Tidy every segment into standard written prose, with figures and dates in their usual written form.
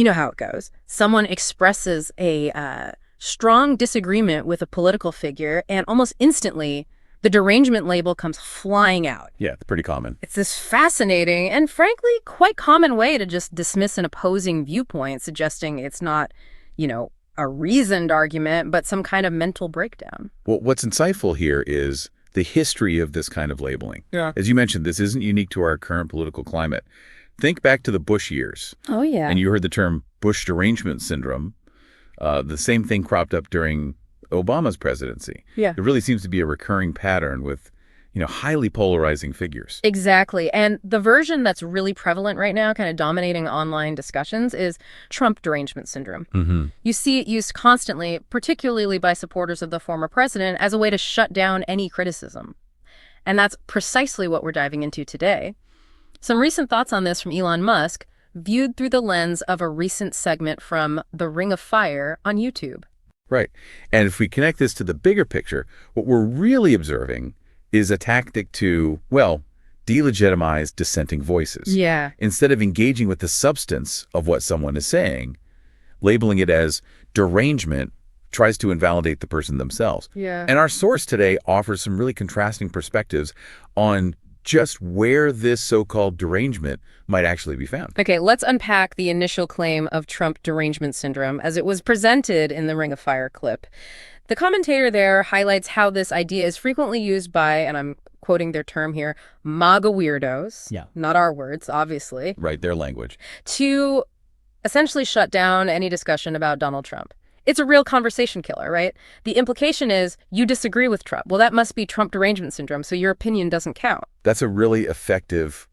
You know how it goes. Someone expresses a strong disagreement with a political figure, and almost instantly, the derangement label comes flying out. Yeah, it's pretty common. It's this fascinating and, frankly, quite common way to just dismiss an opposing viewpoint, suggesting it's not, a reasoned argument, but some kind of mental breakdown. Well, what's insightful here is the history of this kind of labeling. Yeah. As you mentioned, this isn't unique to our current political climate. Think back to the Bush years. Oh, yeah. And you heard the term Bush derangement syndrome. The same thing cropped up during Obama's presidency. Yeah. It really seems to be a recurring pattern with, highly polarizing figures. Exactly. And the version that's really prevalent right now, kind of dominating online discussions, is Trump derangement syndrome. Mm-hmm. You see it used constantly, particularly by supporters of the former president, as a way to shut down any criticism. And that's precisely what we're diving into today. Some recent thoughts on this from Elon Musk, viewed through the lens of a recent segment from The Ring of Fire on YouTube. Right. And if we connect this to the bigger picture, what we're really observing is a tactic to, delegitimize dissenting voices. Yeah. Instead of engaging with the substance of what someone is saying, labeling it as derangement tries to invalidate the person themselves. Yeah. And our source today offers some really contrasting perspectives on just where this so-called derangement might actually be found. Okay, let's unpack the initial claim of Trump derangement syndrome as it was presented in the Ring of Fire clip. The commentator there highlights how this idea is frequently used by, and I'm quoting their term here, MAGA weirdos, not our words, obviously. Right, their language. To essentially shut down any discussion about Donald Trump. It's a real conversation killer, right? The implication is you disagree with Trump. Well, that must be Trump derangement syndrome, so your opinion doesn't count. That's a really effective,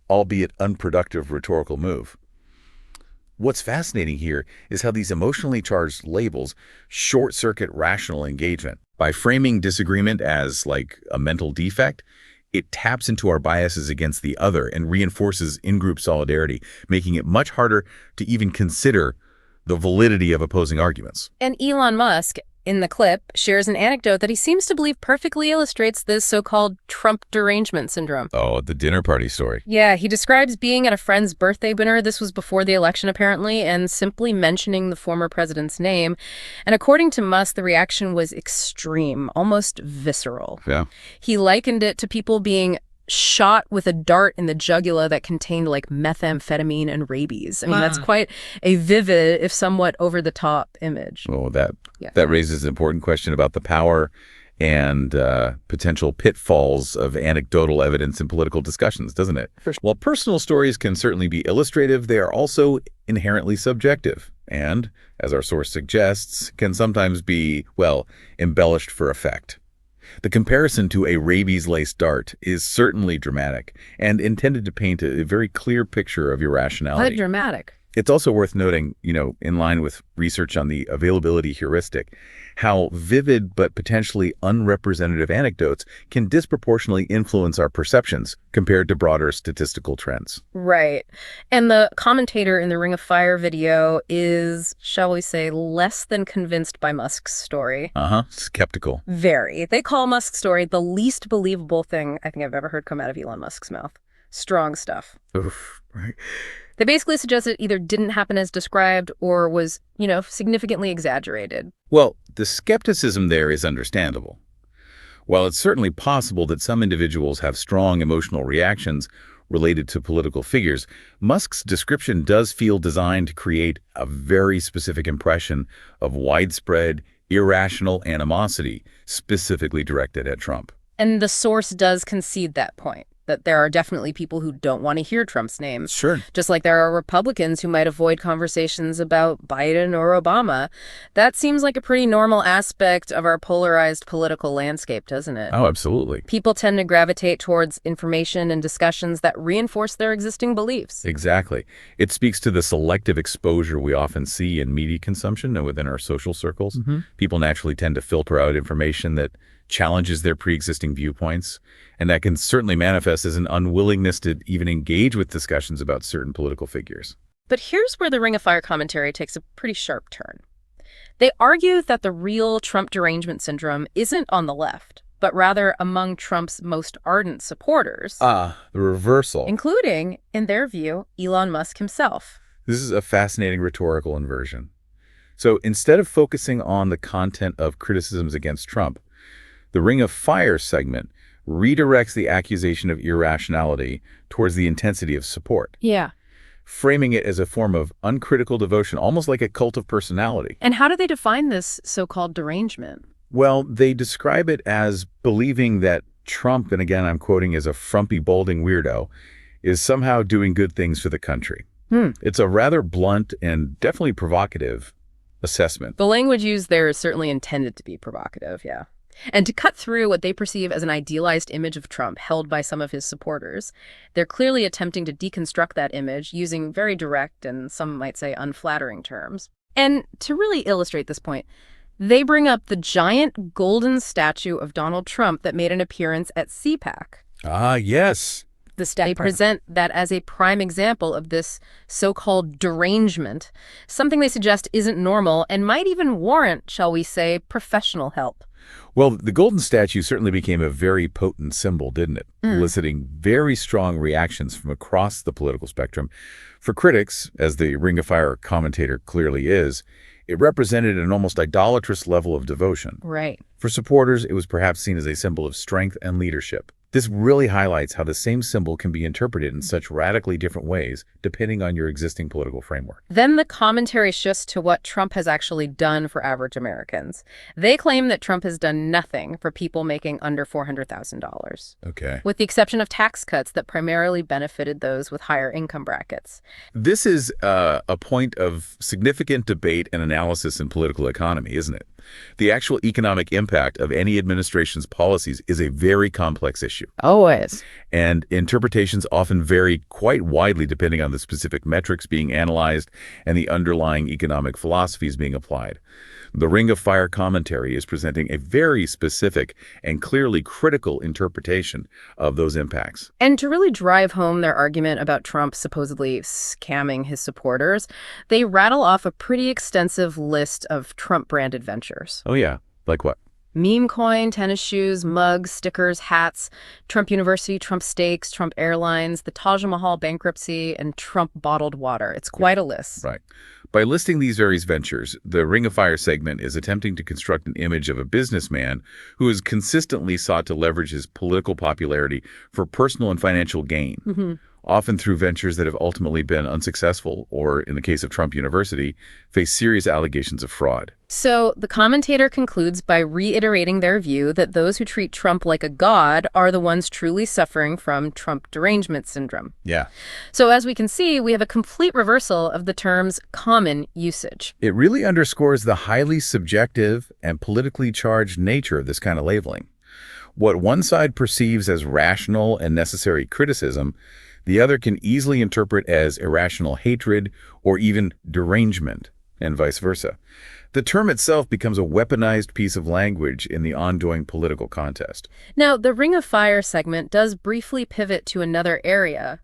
albeit unproductive rhetorical move. What's fascinating here is how these emotionally charged labels short-circuit rational engagement. By framing disagreement as like a mental defect, it taps into our biases against the other and reinforces in-group solidarity, making it much harder to even consider the validity of opposing arguments. And Elon Musk, in the clip, shares an anecdote that he seems to believe perfectly illustrates this so-called Trump derangement syndrome. Oh, the dinner party story. Yeah, he describes being at a friend's birthday dinner. This was before the election, apparently, and simply mentioning the former president's name. And according to Musk, the reaction was extreme, almost visceral. Yeah. He likened it to people being shot with a dart in the jugular that contained like methamphetamine and rabies. I mean, that's quite a vivid, if somewhat over-the-top image. Oh, that raises an important question about the power and potential pitfalls of anecdotal evidence in political discussions, doesn't it? While personal stories can certainly be illustrative, they are also inherently subjective and, as our source suggests, can sometimes be, embellished for effect. The comparison to a rabies-laced dart is certainly dramatic and intended to paint a very clear picture of irrationality. How dramatic. It's also worth noting, in line with research on the availability heuristic, how vivid but potentially unrepresentative anecdotes can disproportionately influence our perceptions compared to broader statistical trends. Right. And the commentator in the Ring of Fire video is, shall we say, less than convinced by Musk's story. Skeptical. Very. They call Musk's story the least believable thing I think I've ever heard come out of Elon Musk's mouth. Strong stuff. Oof, right. They basically suggest it either didn't happen as described or was, significantly exaggerated. Well, the skepticism there is understandable. While it's certainly possible that some individuals have strong emotional reactions related to political figures, Musk's description does feel designed to create a very specific impression of widespread, irrational animosity specifically directed at Trump. And the source does concede that point, that there are definitely people who don't want to hear Trump's name. Sure. Just like there are Republicans who might avoid conversations about Biden or Obama. That seems like a pretty normal aspect of our polarized political landscape, doesn't it? Oh, absolutely. People tend to gravitate towards information and discussions that reinforce their existing beliefs. Exactly. It speaks to the selective exposure we often see in media consumption and within our social circles. People naturally tend to filter out information that challenges their pre-existing viewpoints, and that can certainly manifest as an unwillingness to even engage with discussions about certain political figures. But here's where the Ring of Fire commentary takes a pretty sharp turn. They argue that the real Trump derangement syndrome isn't on the left, but rather among Trump's most ardent supporters. The reversal. Including, in their view, Elon Musk himself. This is a fascinating rhetorical inversion. So instead of focusing on the content of criticisms against Trump, the Ring of Fire segment redirects the accusation of irrationality towards the intensity of support, Yeah. framing it as a form of uncritical devotion, almost like a cult of personality. And how do they define this so-called derangement? Well, they describe it as believing that Trump, and again I'm quoting as a frumpy, balding weirdo, is somehow doing good things for the country. It's a rather blunt and definitely provocative assessment. The language used there is certainly intended to be provocative, yeah. And to cut through what they perceive as an idealized image of Trump held by some of his supporters, they're clearly attempting to deconstruct that image using very direct and some might say unflattering terms. And to really illustrate this point, they bring up the giant golden statue of Donald Trump that made an appearance at CPAC. Ah, yes. They present that as a prime example of this so-called derangement, something they suggest isn't normal and might even warrant, shall we say, professional help. Well, the golden statue certainly became a very potent symbol, didn't it? Eliciting very strong reactions from across the political spectrum. For critics, as the Ring of Fire commentator clearly is, it represented an almost idolatrous level of devotion. Right. For supporters, it was perhaps seen as a symbol of strength and leadership. This really highlights how the same symbol can be interpreted in such radically different ways, depending on your existing political framework. Then the commentary shifts to what Trump has actually done for average Americans. They claim that Trump has done nothing for people making under $400,000. Okay. With the exception of tax cuts that primarily benefited those with higher income brackets. This is a point of significant debate and analysis in political economy, isn't it? The actual economic impact of any administration's policies is a very complex issue. Always. And interpretations often vary quite widely depending on the specific metrics being analyzed and the underlying economic philosophies being applied. The Ring of Fire commentary is presenting a very specific and clearly critical interpretation of those impacts. And to really drive home their argument about Trump supposedly scamming his supporters, they rattle off a pretty extensive list of Trump-branded ventures. Oh yeah, like what? Meme coin, tennis shoes, mugs, stickers, hats, Trump University, Trump Steaks, Trump Airlines, the Taj Mahal bankruptcy, and Trump bottled water. It's quite a list. Right. By listing these various ventures, the Ring of Fire segment is attempting to construct an image of a businessman who has consistently sought to leverage his political popularity for personal and financial gain, often through ventures that have ultimately been unsuccessful or, in the case of Trump University, face serious allegations of fraud. So the commentator concludes by reiterating their view that those who treat Trump like a god are the ones truly suffering from Trump derangement syndrome. Yeah. So as we can see, we have a complete reversal of the term's common usage. It really underscores the highly subjective and politically charged nature of this kind of labeling. What one side perceives as rational and necessary criticism, the other can easily interpret as irrational hatred or even derangement, and vice versa. The term itself becomes a weaponized piece of language in the ongoing political contest. Now, the Ring of Fire segment does briefly pivot to another area,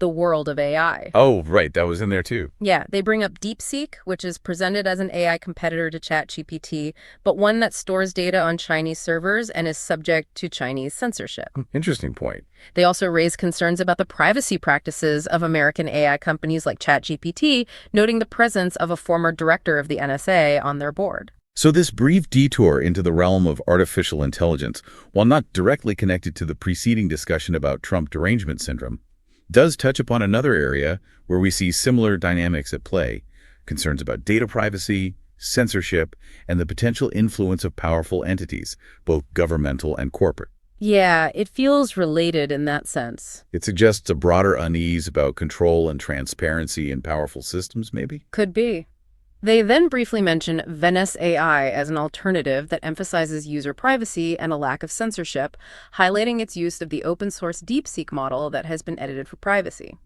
the world of AI. Oh, right. That was in there too. Yeah, they bring up DeepSeek, which is presented as an AI competitor to ChatGPT, but one that stores data on Chinese servers and is subject to Chinese censorship. Interesting point. They also raise concerns about the privacy practices of American AI companies like ChatGPT, noting the presence of a former director of the NSA on their board. So this brief detour into the realm of artificial intelligence, while not directly connected to the preceding discussion about Trump derangement syndrome, does touch upon another area where we see similar dynamics at play, concerns about data privacy, censorship, and the potential influence of powerful entities, both governmental and corporate. Yeah, it feels related in that sense. It suggests a broader unease about control and transparency in powerful systems, maybe? Could be. They then briefly mention Venice AI as an alternative that emphasizes user privacy and a lack of censorship, highlighting its use of the open-source DeepSeek model that has been edited for privacy.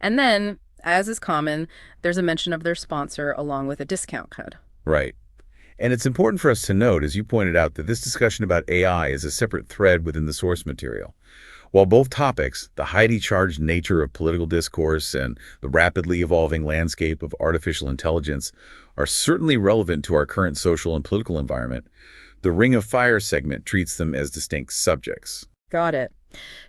And then, as is common, there's a mention of their sponsor along with a discount code. Right. And it's important for us to note, as you pointed out, that this discussion about AI is a separate thread within the source material. While both topics, the highly charged nature of political discourse and the rapidly evolving landscape of artificial intelligence, are certainly relevant to our current social and political environment, the Ring of Fire segment treats them as distinct subjects. Got it.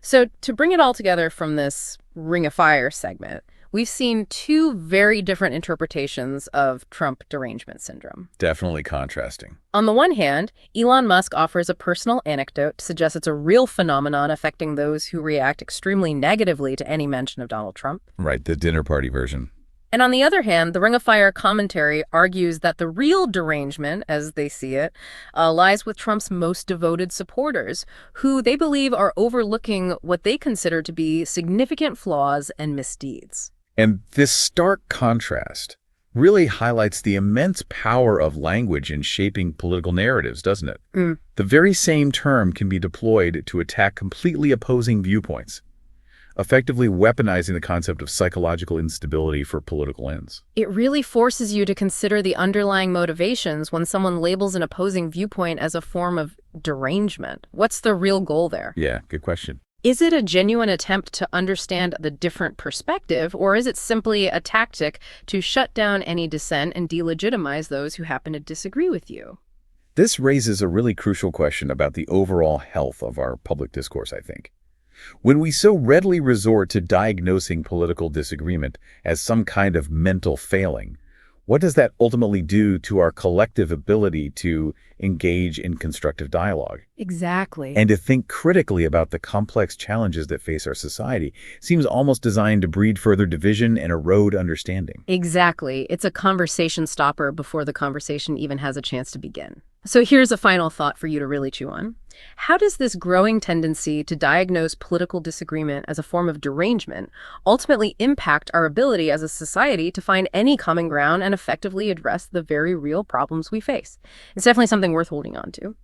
So to bring it all together from this Ring of Fire segment, we've seen two very different interpretations of Trump derangement syndrome. Definitely contrasting. On the one hand, Elon Musk offers a personal anecdote to suggest it's a real phenomenon affecting those who react extremely negatively to any mention of Donald Trump. Right, the dinner party version. And on the other hand, the Ring of Fire commentary argues that the real derangement, as they see it, lies with Trump's most devoted supporters, who they believe are overlooking what they consider to be significant flaws and misdeeds. And this stark contrast really highlights the immense power of language in shaping political narratives, doesn't it? The very same term can be deployed to attack completely opposing viewpoints, effectively weaponizing the concept of psychological instability for political ends. It really forces you to consider the underlying motivations when someone labels an opposing viewpoint as a form of derangement. What's the real goal there? Yeah, good question. Is it a genuine attempt to understand the different perspective, or is it simply a tactic to shut down any dissent and delegitimize those who happen to disagree with you? This raises a really crucial question about the overall health of our public discourse, I think. When we so readily resort to diagnosing political disagreement as some kind of mental failing, what does that ultimately do to our collective ability to engage in constructive dialogue? Exactly. And to think critically about the complex challenges that face our society seems almost designed to breed further division and erode understanding. Exactly. It's a conversation stopper before the conversation even has a chance to begin. So here's a final thought for you to really chew on. How does this growing tendency to diagnose political disagreement as a form of derangement ultimately impact our ability as a society to find any common ground and effectively address the very real problems we face? It's definitely something worth holding on to.